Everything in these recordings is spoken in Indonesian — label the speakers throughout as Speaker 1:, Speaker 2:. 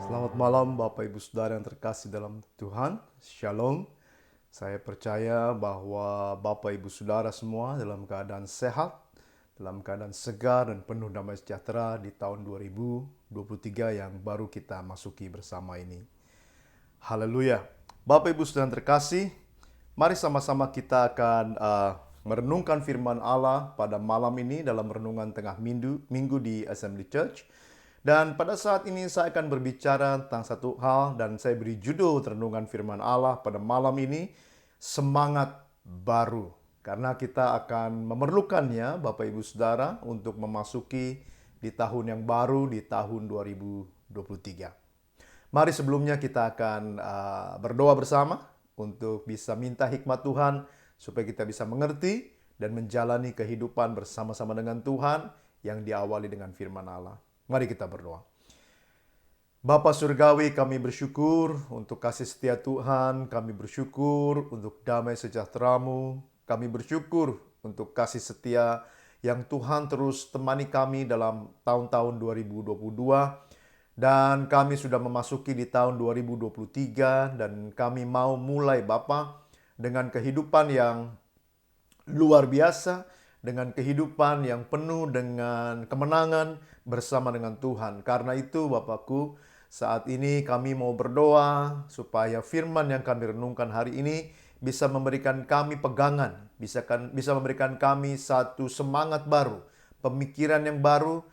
Speaker 1: Selamat malam Bapak Ibu Saudara yang terkasih dalam Tuhan. Shalom. Saya percaya bahwa Bapak Ibu Saudara semua dalam keadaan sehat, dalam keadaan segar dan penuh damai sejahtera di tahun 2023 yang baru kita masuki bersama ini. Haleluya. Bapak Ibu Saudara yang terkasih, mari sama-sama kita akan merenungkan firman Allah pada malam ini dalam renungan tengah minggu di Assembly Church. Dan pada saat ini saya akan berbicara tentang satu hal dan saya beri judul renungan firman Allah pada malam ini, semangat baru. Karena kita akan memerlukannya Bapak Ibu Saudara untuk memasuki di tahun yang baru di tahun 2023. Mari sebelumnya kita akan berdoa bersama untuk bisa minta hikmat Tuhan supaya kita bisa mengerti dan menjalani kehidupan bersama-sama dengan Tuhan yang diawali dengan firman Allah. Mari kita berdoa. Bapa Surgawi, kami bersyukur untuk kasih setia Tuhan, kami bersyukur untuk damai sejahtera-Mu, kami bersyukur untuk kasih setia yang Tuhan terus temani kami dalam tahun-tahun 2022, dan kami sudah memasuki di tahun 2023, dan kami mau mulai Bapa dengan kehidupan yang luar biasa, dengan kehidupan yang penuh dengan kemenangan bersama dengan Tuhan. Karena itu Bapakku, saat ini kami mau berdoa supaya firman yang kami renungkan hari ini bisa memberikan kami pegangan, bisa memberikan kami satu semangat baru, pemikiran yang baru,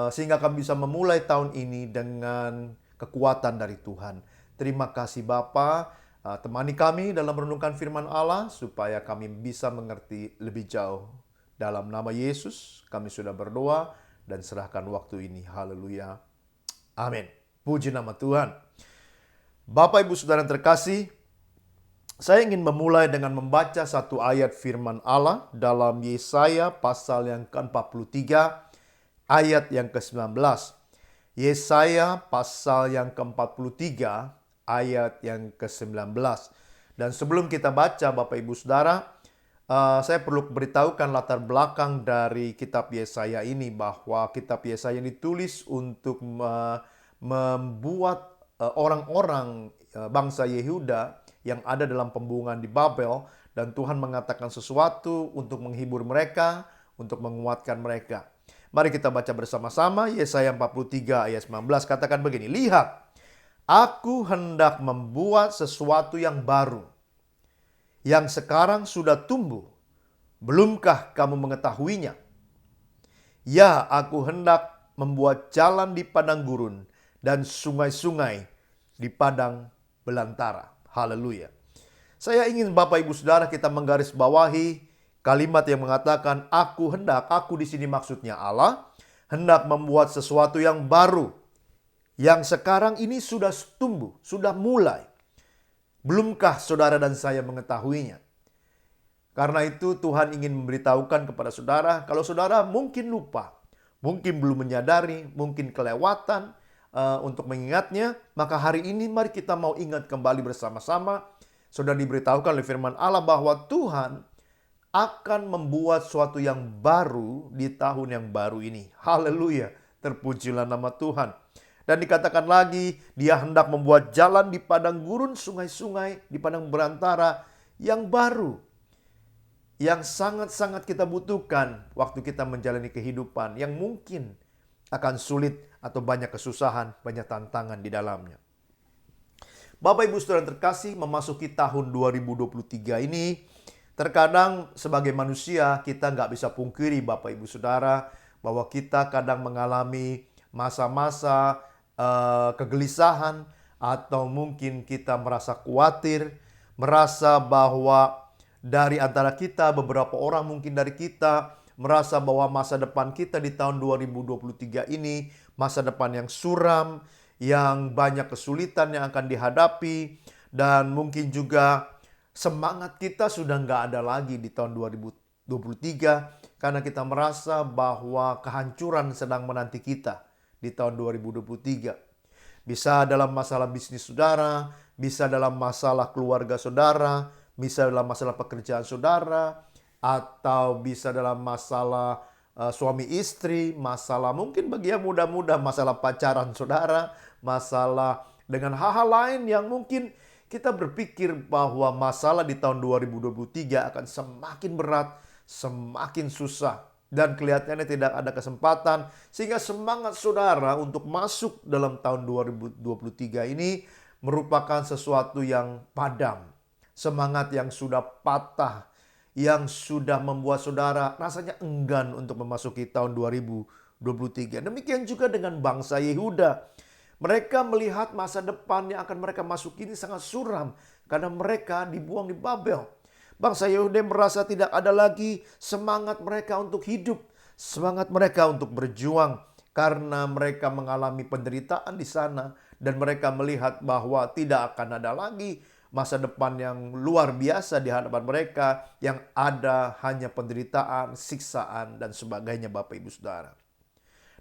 Speaker 1: sehingga kami bisa memulai tahun ini dengan kekuatan dari Tuhan. Terima kasih Bapa. Temani kami dalam renungkan firman Allah supaya kami bisa mengerti lebih jauh. Dalam nama Yesus kami sudah berdoa dan serahkan waktu ini. Haleluya. Amin. Puji nama Tuhan. Bapak Ibu Saudara yang terkasih, saya ingin memulai dengan membaca satu ayat firman Allah dalam Yesaya pasal yang ke-43 ayat yang ke-19. Yesaya pasal yang ke-43 ayat yang ke-19. Dan sebelum kita baca Bapak Ibu Saudara, saya perlu beritahukan latar belakang dari kitab Yesaya ini, bahwa kitab Yesaya ditulis untuk membuat orang-orang bangsa Yehuda yang ada dalam pembuangan di Babel, dan Tuhan mengatakan sesuatu untuk menghibur mereka, untuk menguatkan mereka. Mari kita baca bersama-sama Yesaya 43 ayat 19, katakan begini, "Lihat, aku hendak membuat sesuatu yang baru, yang sekarang sudah tumbuh. Belumkah kamu mengetahuinya? Ya, aku hendak membuat jalan di padang gurun dan sungai-sungai di padang belantara." Haleluya. Saya ingin Bapak Ibu Saudara kita menggarisbawahi kalimat yang mengatakan aku hendak. Aku di sini maksudnya Allah hendak membuat sesuatu yang baru, yang sekarang ini sudah tumbuh, sudah mulai. Belumkah saudara dan saya mengetahuinya? Karena itu Tuhan ingin memberitahukan kepada saudara, kalau saudara mungkin lupa, mungkin belum menyadari, mungkin kelewatan untuk mengingatnya, maka hari ini mari kita mau ingat kembali bersama-sama. Sudah diberitahukan oleh firman Allah bahwa Tuhan akan membuat sesuatu yang baru di tahun yang baru ini. Haleluya, terpujilah nama Tuhan. Dan dikatakan lagi, dia hendak membuat jalan di padang gurun, sungai-sungai di padang belantara yang baru. Yang sangat-sangat kita butuhkan waktu kita menjalani kehidupan yang mungkin akan sulit atau banyak kesusahan, banyak tantangan di dalamnya. Bapak Ibu Saudara yang terkasih, memasuki tahun 2023 ini, terkadang sebagai manusia kita nggak bisa pungkiri Bapak Ibu Saudara bahwa kita kadang mengalami masa-masa kegelisahan, atau mungkin kita merasa khawatir, merasa bahwa dari antara kita, beberapa orang mungkin dari kita merasa bahwa masa depan kita di tahun 2023 ini masa depan yang suram, yang banyak kesulitan yang akan dihadapi, dan mungkin juga semangat kita sudah nggak ada lagi di tahun 2023 karena kita merasa bahwa kehancuran sedang menanti kita di tahun 2023. Bisa dalam masalah bisnis saudara, bisa dalam masalah keluarga saudara, bisa dalam masalah pekerjaan saudara, atau bisa dalam masalah suami istri, masalah mungkin bagi yang muda-muda, masalah pacaran saudara, masalah dengan hal-hal lain yang mungkin kita berpikir bahwa masalah di tahun 2023 akan semakin berat, semakin susah. Dan kelihatannya tidak ada kesempatan. Sehingga semangat saudara untuk masuk dalam tahun 2023 ini merupakan sesuatu yang padam. Semangat yang sudah patah, yang sudah membuat saudara rasanya enggan untuk memasuki tahun 2023. Demikian juga dengan bangsa Yehuda. Mereka melihat masa depan yang akan mereka masuki ini sangat suram karena mereka dibuang di Babel. Bangsa Yehuda merasa tidak ada lagi semangat mereka untuk hidup, semangat mereka untuk berjuang karena mereka mengalami penderitaan di sana dan mereka melihat bahwa tidak akan ada lagi masa depan yang luar biasa di hadapan mereka, yang ada hanya penderitaan, siksaan dan sebagainya, Bapak Ibu Saudara.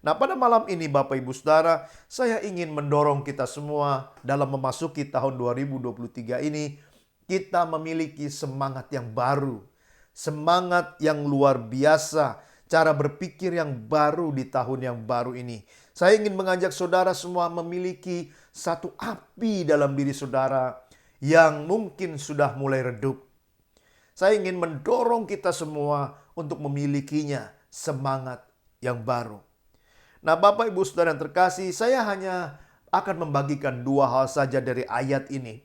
Speaker 1: Nah, pada malam ini Bapak Ibu Saudara, saya ingin mendorong kita semua dalam memasuki tahun 2023 ini, kita memiliki semangat yang baru, semangat yang luar biasa, cara berpikir yang baru di tahun yang baru ini. Saya ingin mengajak saudara semua memiliki satu api dalam diri saudara yang mungkin sudah mulai redup. Saya ingin mendorong kita semua untuk memilikinya, semangat yang baru. Nah, Bapak Ibu Saudara yang terkasih, saya hanya akan membagikan dua hal saja dari ayat ini,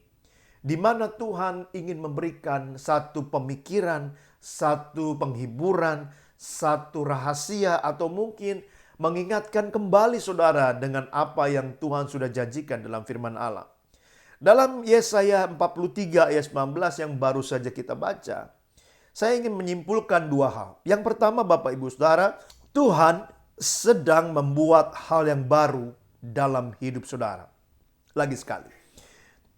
Speaker 1: di mana Tuhan ingin memberikan satu pemikiran, satu penghiburan, satu rahasia, atau mungkin mengingatkan kembali saudara dengan apa yang Tuhan sudah janjikan dalam firman Allah. Dalam Yesaya 43 ayat 19 yang baru saja kita baca, saya ingin menyimpulkan dua hal. Yang pertama, Bapak Ibu Saudara, Tuhan sedang membuat hal yang baru dalam hidup saudara. Lagi sekali,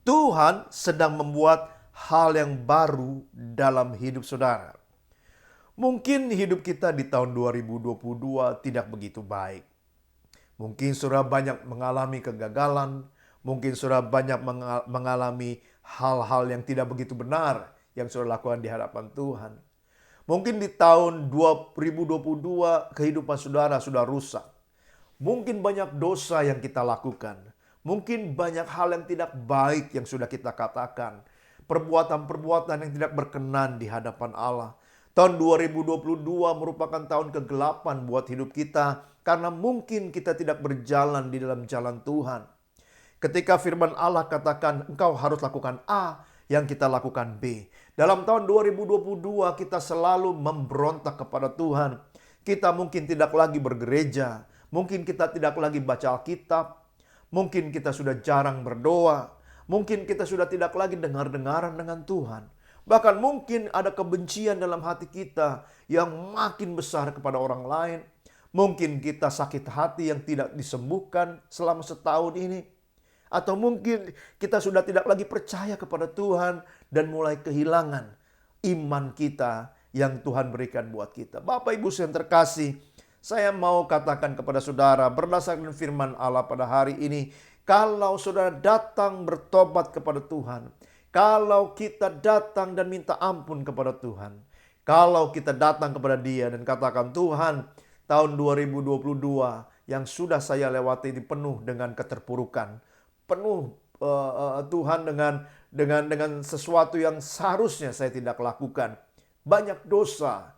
Speaker 1: Tuhan sedang membuat hal yang baru dalam hidup saudara. Mungkin hidup kita di tahun 2022 tidak begitu baik. Mungkin saudara banyak mengalami kegagalan. Mungkin saudara banyak mengalami hal-hal yang tidak begitu benar yang saudara lakukan di hadapan Tuhan. Mungkin di tahun 2022 kehidupan saudara sudah rusak. Mungkin banyak dosa yang kita lakukan. Mungkin banyak hal yang tidak baik yang sudah kita katakan. Perbuatan-perbuatan yang tidak berkenan di hadapan Allah. Tahun 2022 merupakan tahun kegelapan buat hidup kita. Karena mungkin kita tidak berjalan di dalam jalan Tuhan. Ketika firman Allah katakan engkau harus lakukan A, yang kita lakukan B. Dalam tahun 2022 kita selalu memberontak kepada Tuhan. Kita mungkin tidak lagi bergereja. Mungkin kita tidak lagi baca Alkitab. Mungkin kita sudah jarang berdoa. Mungkin kita sudah tidak lagi dengar-dengaran dengan Tuhan. Bahkan mungkin ada kebencian dalam hati kita yang makin besar kepada orang lain. Mungkin kita sakit hati yang tidak disembuhkan selama setahun ini. Atau mungkin kita sudah tidak lagi percaya kepada Tuhan dan mulai kehilangan iman kita yang Tuhan berikan buat kita. Bapak Ibu yang terkasih, saya mau katakan kepada saudara berdasarkan firman Allah pada hari ini, kalau saudara datang bertobat kepada Tuhan, kalau kita datang dan minta ampun kepada Tuhan, kalau kita datang kepada Dia dan katakan, Tuhan, tahun 2022 yang sudah saya lewati ini penuh dengan keterpurukan, penuh Tuhan dengan sesuatu yang seharusnya saya tidak lakukan. Banyak dosa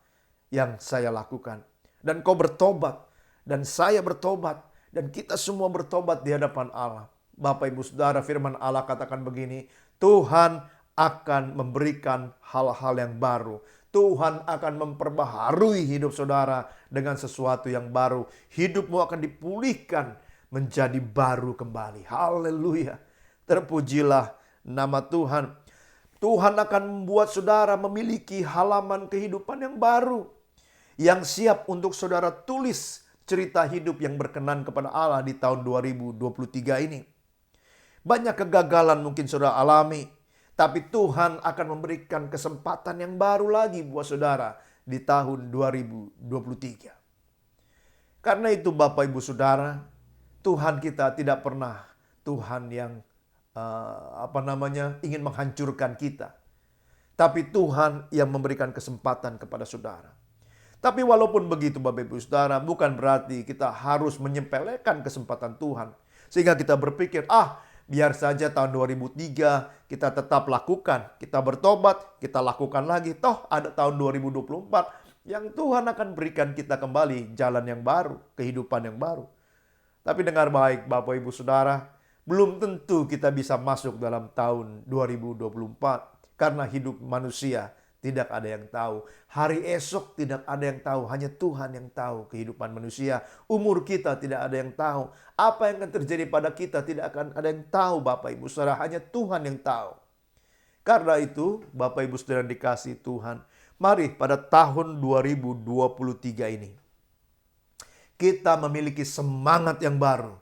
Speaker 1: yang saya lakukan. Dan kau bertobat. Dan saya bertobat. Dan kita semua bertobat di hadapan Allah. Bapak Ibu Saudara, firman Allah katakan begini. Tuhan akan memberikan hal-hal yang baru. Tuhan akan memperbaharui hidup saudara dengan sesuatu yang baru. Hidupmu akan dipulihkan menjadi baru kembali. Haleluya. Terpujilah nama Tuhan. Tuhan akan membuat saudara memiliki halaman kehidupan yang baru. Yang siap untuk saudara tulis cerita hidup yang berkenan kepada Allah di tahun 2023 ini. Banyak kegagalan mungkin saudara alami. Tapi Tuhan akan memberikan kesempatan yang baru lagi buat saudara di tahun 2023. Karena itu Bapak Ibu Saudara, Tuhan kita tidak pernah Tuhan yang ingin menghancurkan kita. Tapi Tuhan yang memberikan kesempatan kepada saudara. Tapi walaupun begitu Bapak Ibu Saudara, bukan berarti kita harus menyepelekan kesempatan Tuhan. Sehingga kita berpikir, biar saja tahun 2003 kita tetap lakukan. Kita bertobat, kita lakukan lagi. Toh ada tahun 2024 yang Tuhan akan berikan kita kembali jalan yang baru, kehidupan yang baru. Tapi dengar baik Bapak Ibu Saudara, belum tentu kita bisa masuk dalam tahun 2024. Karena hidup manusia tidak ada yang tahu. Hari esok tidak ada yang tahu. Hanya Tuhan yang tahu kehidupan manusia. Umur kita tidak ada yang tahu. Apa yang akan terjadi pada kita tidak akan ada yang tahu Bapak Ibu Saudara. Hanya Tuhan yang tahu. Karena itu Bapak Ibu Saudara dikasihi Tuhan. Mari pada tahun 2023 ini kita memiliki semangat yang baru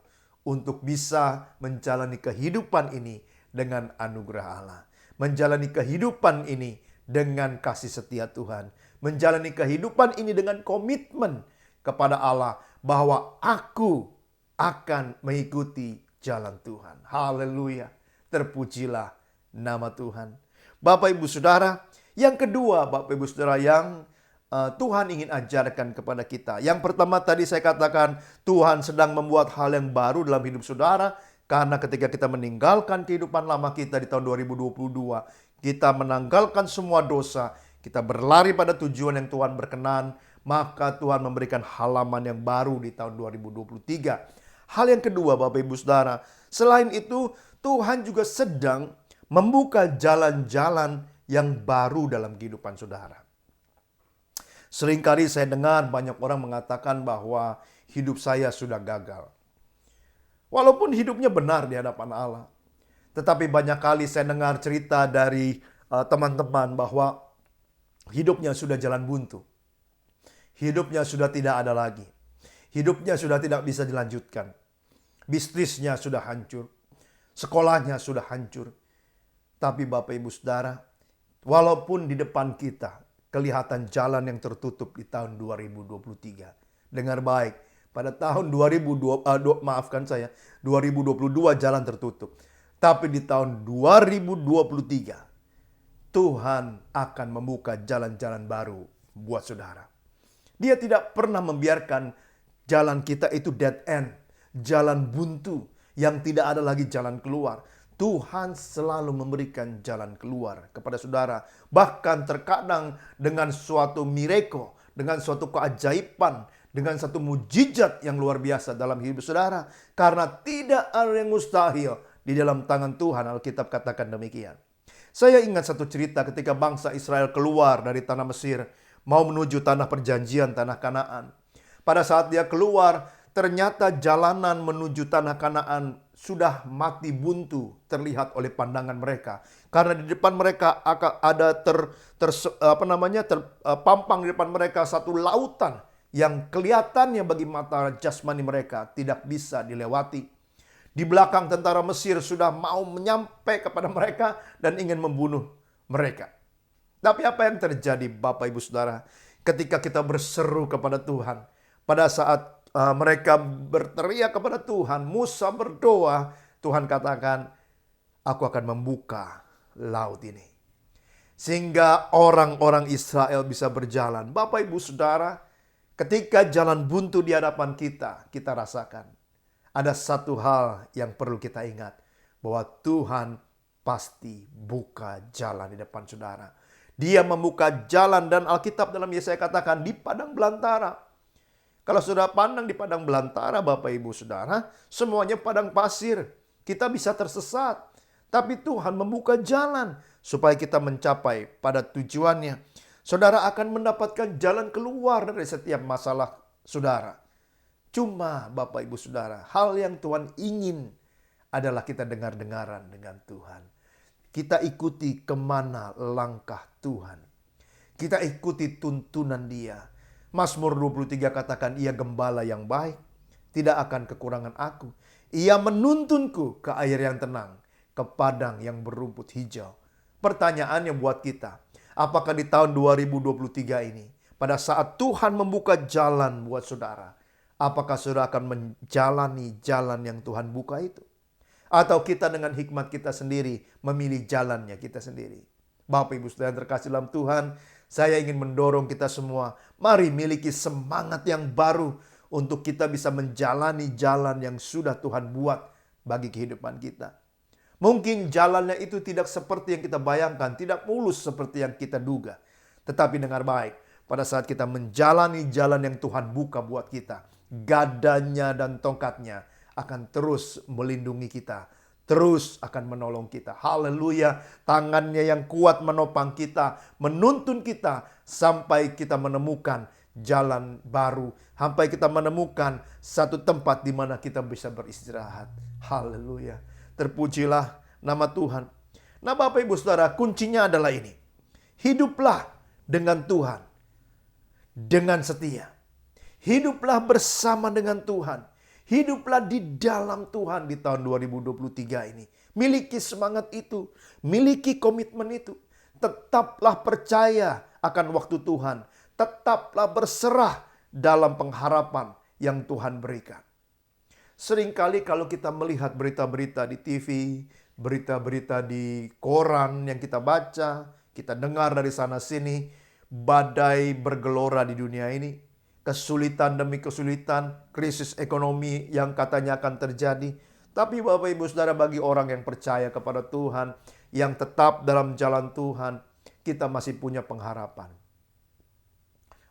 Speaker 1: untuk bisa menjalani kehidupan ini dengan anugerah Allah. Menjalani kehidupan ini dengan kasih setia Tuhan. Menjalani kehidupan ini dengan komitmen kepada Allah bahwa aku akan mengikuti jalan Tuhan. Haleluya. Terpujilah nama Tuhan. Bapak Ibu Saudara, yang kedua Bapak Ibu Saudara yang Tuhan ingin ajarkan kepada kita. Yang pertama tadi saya katakan Tuhan sedang membuat hal yang baru dalam hidup saudara. Karena ketika kita meninggalkan kehidupan lama kita di tahun 2022, kita menanggalkan semua dosa, kita berlari pada tujuan yang Tuhan berkenan, maka Tuhan memberikan halaman yang baru di tahun 2023. Hal yang kedua Bapak Ibu Saudara, selain itu Tuhan juga sedang membuka jalan-jalan yang baru dalam kehidupan saudara. Seringkali saya dengar banyak orang mengatakan bahwa hidup saya sudah gagal. Walaupun hidupnya benar di hadapan Allah. Tetapi banyak kali saya dengar cerita dari teman-teman bahwa hidupnya sudah jalan buntu. Hidupnya sudah tidak ada lagi. Hidupnya sudah tidak bisa dilanjutkan. Bisnisnya sudah hancur. Sekolahnya sudah hancur. Tapi Bapak Ibu Saudara, walaupun di depan kita kelihatan jalan yang tertutup di tahun 2023. Dengar baik. Pada tahun 2022 jalan tertutup. Tapi di tahun 2023 Tuhan akan membuka jalan-jalan baru buat saudara. Dia tidak pernah membiarkan jalan kita itu dead end, jalan buntu yang tidak ada lagi jalan keluar. Tuhan selalu memberikan jalan keluar kepada saudara. Bahkan terkadang dengan suatu miracle, dengan suatu keajaiban, dengan satu mujizat yang luar biasa dalam hidup saudara. Karena tidak ada yang mustahil di dalam tangan Tuhan. Alkitab katakan demikian. Saya ingat satu cerita ketika bangsa Israel keluar dari tanah Mesir, mau menuju tanah perjanjian, tanah Kanaan. Pada saat dia keluar, ternyata jalanan menuju tanah Kanaan sudah mati buntu terlihat oleh pandangan mereka. Karena di depan mereka ada terpampang di depan mereka satu lautan yang kelihatannya bagi mata jasmani mereka tidak bisa dilewati. Di belakang tentara Mesir sudah mau menyampai kepada mereka dan ingin membunuh mereka. Tapi apa yang terjadi Bapak Ibu Saudara? Ketika kita berseru kepada Tuhan, pada saat mereka berteriak kepada Tuhan, Musa berdoa, Tuhan katakan, aku akan membuka laut ini. Sehingga orang-orang Israel bisa berjalan. Bapak Ibu Saudara, ketika jalan buntu di hadapan kita, kita rasakan. Ada satu hal yang perlu kita ingat. Bahwa Tuhan pasti buka jalan di depan saudara. Dia membuka jalan dan Alkitab dalam Yesaya katakan di padang belantara. Kalau sudah pandang di padang belantara Bapak Ibu Saudara, semuanya padang pasir. Kita bisa tersesat. Tapi Tuhan membuka jalan supaya kita mencapai pada tujuannya. Saudara akan mendapatkan jalan keluar dari setiap masalah saudara. Cuma Bapak Ibu Saudara, hal yang Tuhan ingin adalah kita dengar-dengaran dengan Tuhan. Kita ikuti kemana langkah Tuhan. Kita ikuti tuntunan Dia. Mazmur 23 katakan, ia gembala yang baik, tidak akan kekurangan aku. Ia menuntunku ke air yang tenang, ke padang yang berumput hijau. Pertanyaannya buat kita, apakah di tahun 2023 ini, pada saat Tuhan membuka jalan buat saudara, apakah saudara akan menjalani jalan yang Tuhan buka itu? Atau kita dengan hikmat kita sendiri memilih jalannya kita sendiri? Bapak Ibu Saudara yang terkasih dalam Tuhan, Saya ingin mendorong kita semua, mari miliki semangat yang baru untuk kita bisa menjalani jalan yang sudah Tuhan buat bagi kehidupan kita. Mungkin jalannya itu tidak seperti yang kita bayangkan, tidak mulus seperti yang kita duga. Tetapi dengar baik, pada saat kita menjalani jalan yang Tuhan buka buat kita, gadanya dan tongkatnya akan terus melindungi kita, terus akan menolong kita. Haleluya, tangannya yang kuat menopang kita, menuntun kita sampai kita menemukan jalan baru, sampai kita menemukan satu tempat di mana kita bisa beristirahat. Haleluya, terpujilah nama Tuhan. Nah Bapak Ibu Saudara, kuncinya adalah ini. Hiduplah dengan Tuhan, dengan setia. Hiduplah bersama dengan Tuhan. Hiduplah di dalam Tuhan di tahun 2023 ini. Miliki semangat itu. Miliki komitmen itu. Tetaplah percaya akan waktu Tuhan. Tetaplah berserah dalam pengharapan yang Tuhan berikan. Seringkali kalau kita melihat berita-berita di TV, berita-berita di koran yang kita baca, kita dengar dari sana sini, badai bergelora di dunia ini. Kesulitan demi kesulitan, krisis ekonomi yang katanya akan terjadi. Tapi Bapak Ibu Saudara, bagi orang yang percaya kepada Tuhan, yang tetap dalam jalan Tuhan, kita masih punya pengharapan.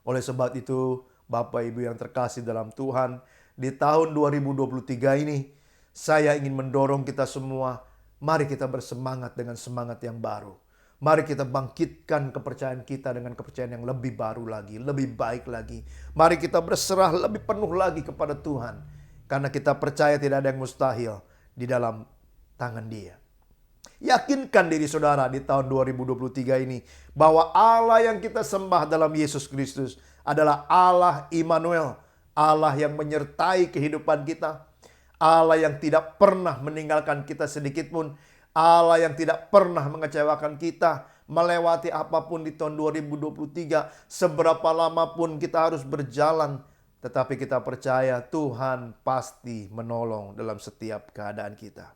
Speaker 1: Oleh sebab itu, Bapak Ibu yang terkasih dalam Tuhan, di tahun 2023 ini, saya ingin mendorong kita semua, mari kita bersemangat dengan semangat yang baru. Mari kita bangkitkan kepercayaan kita dengan kepercayaan yang lebih baru lagi, lebih baik lagi. Mari kita berserah lebih penuh lagi kepada Tuhan. Karena kita percaya tidak ada yang mustahil di dalam tangan Dia. Yakinkan diri saudara di tahun 2023 ini bahwa Allah yang kita sembah dalam Yesus Kristus adalah Allah Immanuel. Allah yang menyertai kehidupan kita. Allah yang tidak pernah meninggalkan kita sedikit pun. Allah yang tidak pernah mengecewakan kita melewati apapun di tahun 2023. Seberapa lama pun kita harus berjalan. Tetapi kita percaya Tuhan pasti menolong dalam setiap keadaan kita.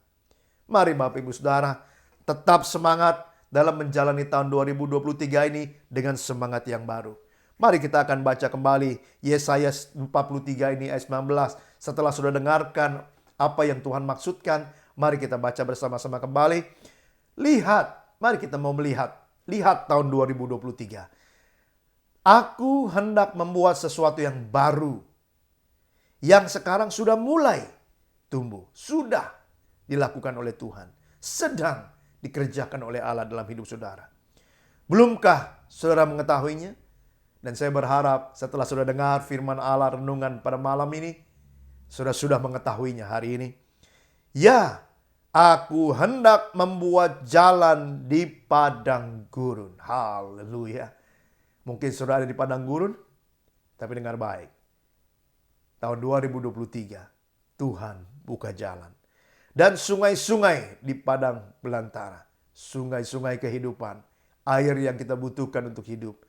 Speaker 1: Mari Bapak Ibu Saudara tetap semangat dalam menjalani tahun 2023 ini dengan semangat yang baru. Mari kita akan baca kembali Yesaya 43 ini ayat 19. Setelah sudah dengarkan apa yang Tuhan maksudkan, mari kita baca bersama-sama kembali. Lihat, mari kita mau melihat. Lihat tahun 2023. Aku hendak membuat sesuatu yang baru. Yang sekarang sudah mulai tumbuh. Sudah dilakukan oleh Tuhan. Sedang dikerjakan oleh Allah dalam hidup saudara. Belumkah saudara mengetahuinya? Dan saya berharap setelah sudah dengar firman Allah renungan pada malam ini, saudara sudah mengetahuinya hari ini. Ya, aku hendak membuat jalan di padang gurun. Haleluya. Mungkin saudara ada di padang gurun, tapi dengar baik. Tahun 2023, Tuhan buka jalan. Dan sungai-sungai di padang belantara. Sungai-sungai kehidupan. Air yang kita butuhkan untuk hidup.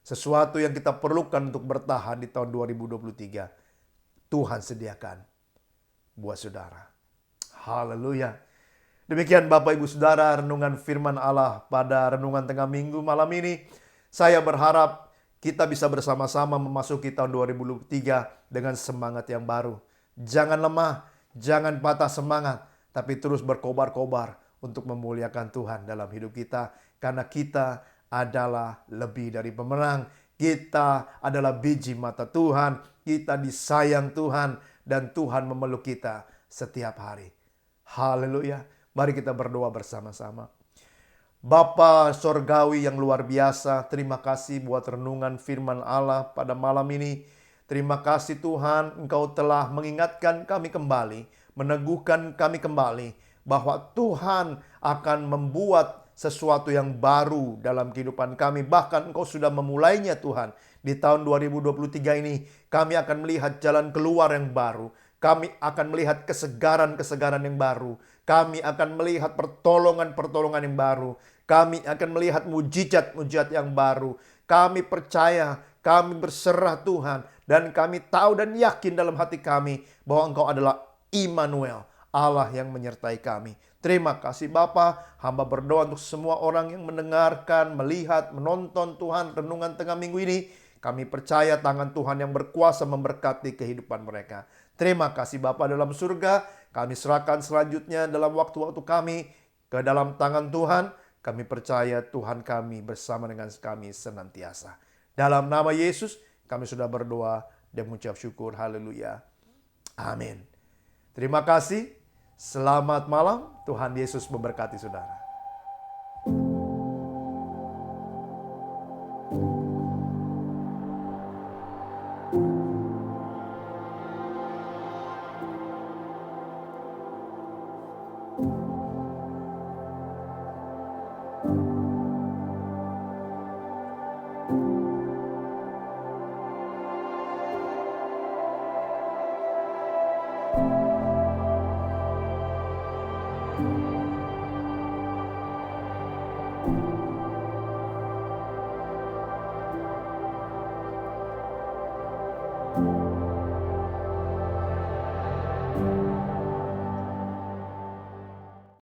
Speaker 1: Sesuatu yang kita perlukan untuk bertahan di tahun 2023. Tuhan sediakan buat saudara. Haleluya. Demikian Bapak Ibu Saudara renungan firman Allah pada renungan tengah minggu malam ini. Saya berharap kita bisa bersama-sama memasuki tahun 2023 dengan semangat yang baru. Jangan lemah, jangan patah semangat, tapi terus berkobar-kobar untuk memuliakan Tuhan dalam hidup kita. Karena kita adalah lebih dari pemenang. Kita adalah biji mata Tuhan. Kita disayang Tuhan dan Tuhan memeluk kita setiap hari. Haleluya. Mari kita berdoa bersama-sama. Bapa Sorgawi yang luar biasa, terima kasih buat renungan firman Allah pada malam ini. Terima kasih Tuhan, Engkau telah mengingatkan kami kembali, meneguhkan kami kembali, bahwa Tuhan akan membuat sesuatu yang baru dalam kehidupan kami. Bahkan Engkau sudah memulainya Tuhan. Di tahun 2023 ini, kami akan melihat jalan keluar yang baru. Kami akan melihat kesegaran-kesegaran yang baru. Kami akan melihat pertolongan-pertolongan yang baru. Kami akan melihat mujizat-mujizat yang baru. Kami percaya, kami berserah Tuhan. Dan kami tahu dan yakin dalam hati kami bahwa Engkau adalah Immanuel. Allah yang menyertai kami. Terima kasih Bapa, hamba berdoa untuk semua orang yang mendengarkan, melihat, menonton Tuhan renungan tengah minggu ini. Kami percaya tangan Tuhan yang berkuasa memberkati kehidupan mereka. Terima kasih Bapa dalam surga, kami serahkan selanjutnya dalam waktu-waktu kami ke dalam tangan Tuhan. Kami percaya Tuhan kami bersama dengan kami senantiasa. Dalam nama Yesus kami sudah berdoa dan mengucap syukur. Haleluya. Amin. Terima kasih. Selamat malam. Tuhan Yesus memberkati saudara.